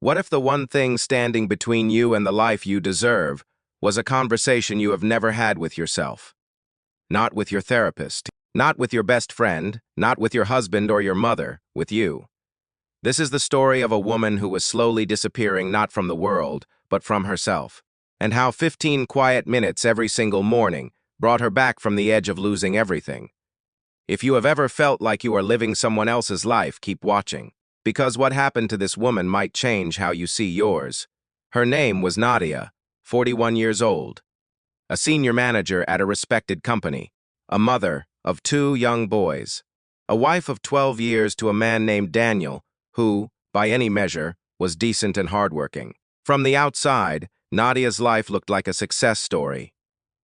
What if the one thing standing between you and the life you deserve was a conversation you have never had with yourself? Not with your therapist, not with your best friend, not with your husband or your mother, with you. This is the story of a woman who was slowly disappearing not from the world, but from herself, and how 15 quiet minutes every single morning brought her back from the edge of losing everything. If you have ever felt like you are living someone else's life, keep watching, because what happened to this woman might change how you see yours. Her name was Nadia, 41 years old, a senior manager at a respected company, a mother of 2 young boys, a wife of 12 years to a man named Daniel, who, by any measure, was decent and hardworking. From the outside, Nadia's life looked like a success story.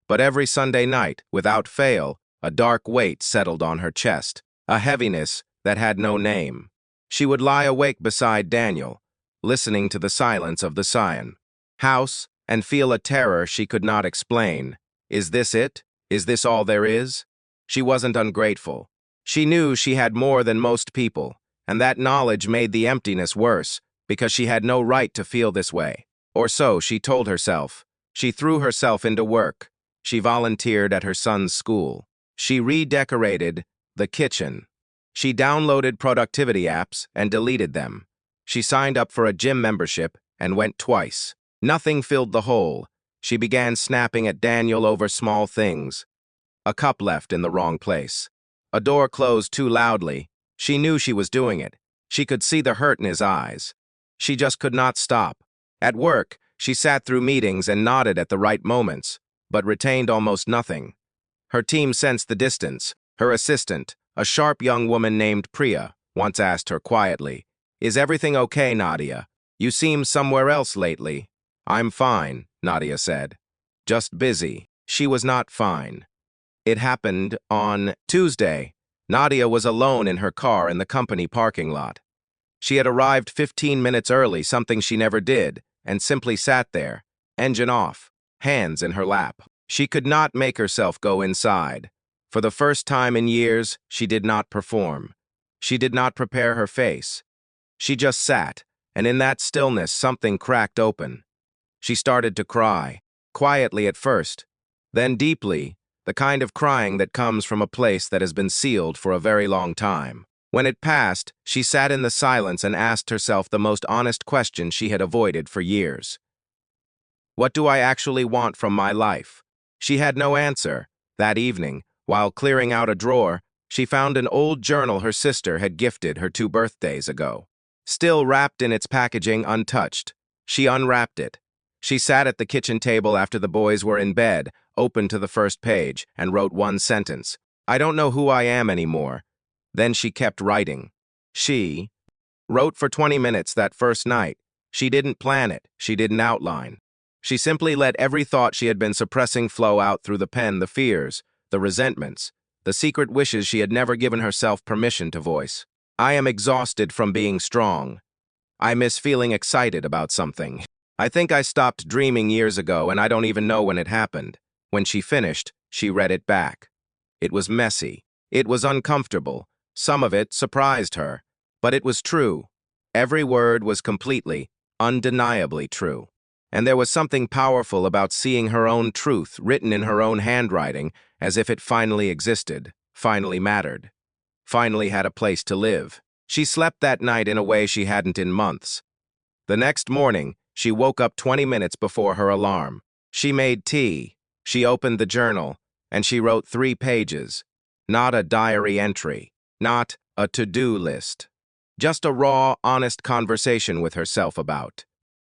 But every Sunday night, without fail, a dark weight settled on her chest, a heaviness that had no name. She would lie awake beside Daniel, listening to the silence of the Sion house, and feel a terror she could not explain. Is this it? Is this all there is? She wasn't ungrateful. She knew she had more than most people, and that knowledge made the emptiness worse, because she had no right to feel this way. Or so she told herself. She threw herself into work. She volunteered at her son's school. She redecorated the kitchen. She downloaded productivity apps and deleted them. She signed up for a gym membership and went twice. Nothing filled the hole. She began snapping at Daniel over small things. A cup left in the wrong place. A door closed too loudly. She knew she was doing it. She could see the hurt in his eyes. She just could not stop. At work, she sat through meetings and nodded at the right moments, but retained almost nothing. Her team sensed the distance. Her assistant, a sharp young woman named Priya, once asked her quietly, "Is everything okay, Nadia? You seem somewhere else lately." "I'm fine," Nadia said. "Just busy." She was not fine. It happened on Tuesday. Nadia was alone in her car in the company parking lot. She had arrived 15 minutes early, something she never did, and simply sat there, engine off, hands in her lap. She could not make herself go inside. For the first time in years, she did not perform. She did not prepare her face. She just sat, and in that stillness something cracked open. She started to cry, quietly at first, then deeply, the kind of crying that comes from a place that has been sealed for a very long time. When it passed, she sat in the silence and asked herself the most honest question she had avoided for years. What do I actually want from my life? She had no answer. That evening, while clearing out a drawer, she found an old journal her sister had gifted her 2 birthdays ago. Still wrapped in its packaging untouched, she unwrapped it. She sat at the kitchen table after the boys were in bed, opened to the first page, and wrote one sentence. "I don't know who I am anymore." Then she kept writing. She wrote for 20 minutes that first night. She didn't plan it. She didn't outline. She simply let every thought she had been suppressing flow out through the pen, the fears, the resentments, the secret wishes she had never given herself permission to voice. "I am exhausted from being strong. I miss feeling excited about something. I think I stopped dreaming years ago, and I don't even know when it happened." When she finished, she read it back. It was messy. It was uncomfortable. Some of it surprised her. But it was true. Every word was completely, undeniably true. And there was something powerful about seeing her own truth written in her own handwriting, as if it finally existed, finally mattered, finally had a place to live. She slept that night in a way she hadn't in months. The next morning, she woke up 20 minutes before her alarm. She made tea. She opened the journal, and she wrote 3 pages. Not a diary entry, not a to-do list. Just a raw, honest conversation with herself about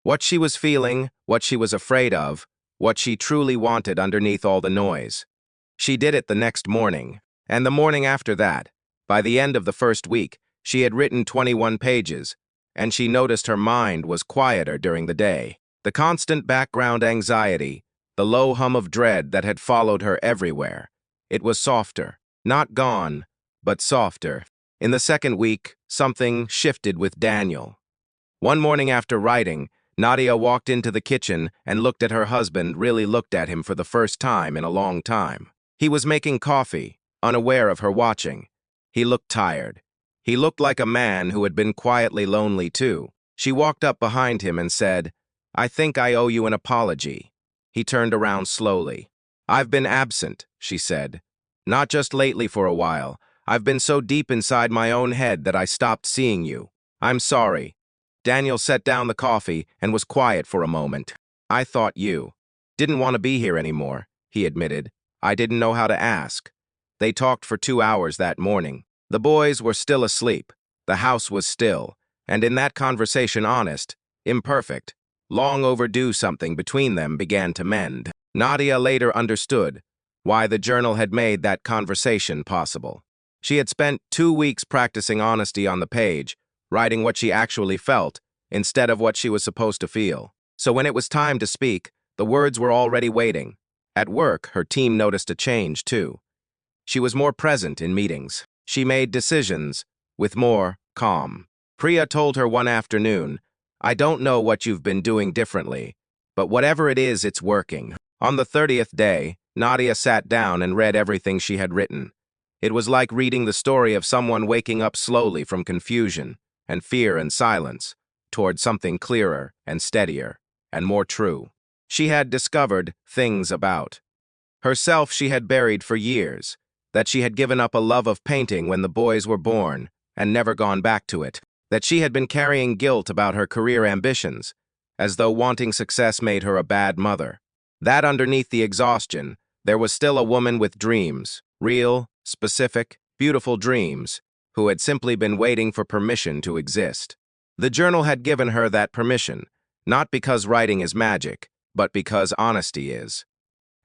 what she was feeling, what she was afraid of, what she truly wanted underneath all the noise. She did it the next morning, and the morning after that. By the end of the first week, she had written 21 pages, and she noticed her mind was quieter during the day. The constant background anxiety, the low hum of dread that had followed her everywhere, it was softer. Not gone, but softer. In the second week, something shifted with Daniel. One morning after writing, Nadia walked into the kitchen and looked at her husband, really looked at him for the first time in a long time. He was making coffee, unaware of her watching. He looked tired. He looked like a man who had been quietly lonely too. She walked up behind him and said, "I think I owe you an apology." He turned around slowly. "I've been absent," she said. "Not just lately for a while. I've been so deep inside my own head that I stopped seeing you. I'm sorry." Daniel set down the coffee and was quiet for a moment. "I thought you didn't want to be here anymore," he admitted. "I didn't know how to ask." They talked for 2 hours that morning. The boys were still asleep. The house was still. And in that conversation, honest, imperfect, long overdue, something between them began to mend. Nadia later understood why the journal had made that conversation possible. She had spent 2 weeks practicing honesty on the page, writing what she actually felt instead of what she was supposed to feel. So when it was time to speak, the words were already waiting. At work, her team noticed a change, too. She was more present in meetings. She made decisions with more calm. Priya told her one afternoon, "I don't know what you've been doing differently, but whatever it is, it's working." On the 30th day, Nadia sat down and read everything she had written. It was like reading the story of someone waking up slowly from confusion and fear and silence toward something clearer and steadier and more true. She had discovered things about herself she had buried for years, that she had given up a love of painting when the boys were born and never gone back to it, that she had been carrying guilt about her career ambitions, as though wanting success made her a bad mother. That underneath the exhaustion, there was still a woman with dreams, real, specific, beautiful dreams, who had simply been waiting for permission to exist. The journal had given her that permission, not because writing is magic, but because honesty is.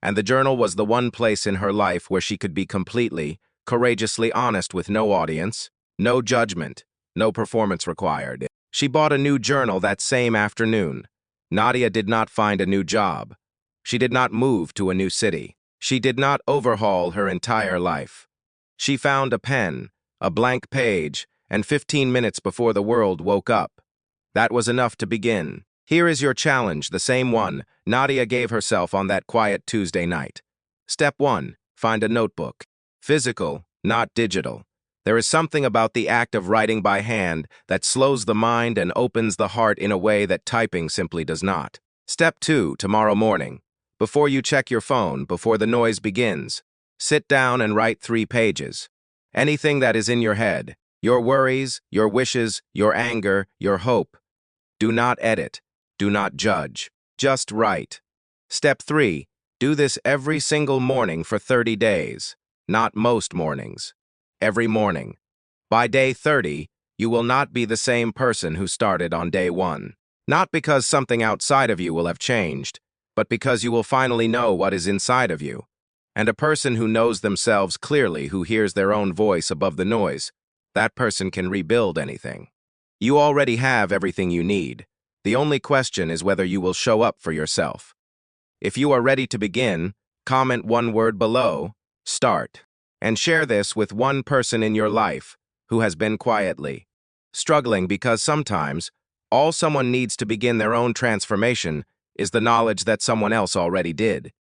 And the journal was the one place in her life where she could be completely, courageously honest with no audience, no judgment, no performance required. She bought a new journal that same afternoon. Nadia did not find a new job. She did not move to a new city. She did not overhaul her entire life. She found a pen, a blank page, and 15 minutes before the world woke up. That was enough to begin. Here is your challenge, the same one Nadia gave herself on that quiet Tuesday night. Step 1. Find a notebook. Physical, not digital. There is something about the act of writing by hand that slows the mind and opens the heart in a way that typing simply does not. Step 2. Tomorrow morning. Before you check your phone, before the noise begins, sit down and write 3 pages. Anything that is in your head, your worries, your wishes, your anger, your hope. Do not edit. Do not judge. Just write. Step 3. Do this every single morning for 30 days. Not most mornings. Every morning. By day 30, you will not be the same person who started on day 1. Not because something outside of you will have changed, but because you will finally know what is inside of you. And a person who knows themselves clearly, who hears their own voice above the noise, that person can rebuild anything. You already have everything you need. The only question is whether you will show up for yourself. If you are ready to begin, comment one word below, start, and share this with one person in your life who has been quietly struggling, because sometimes all someone needs to begin their own transformation is the knowledge that someone else already did.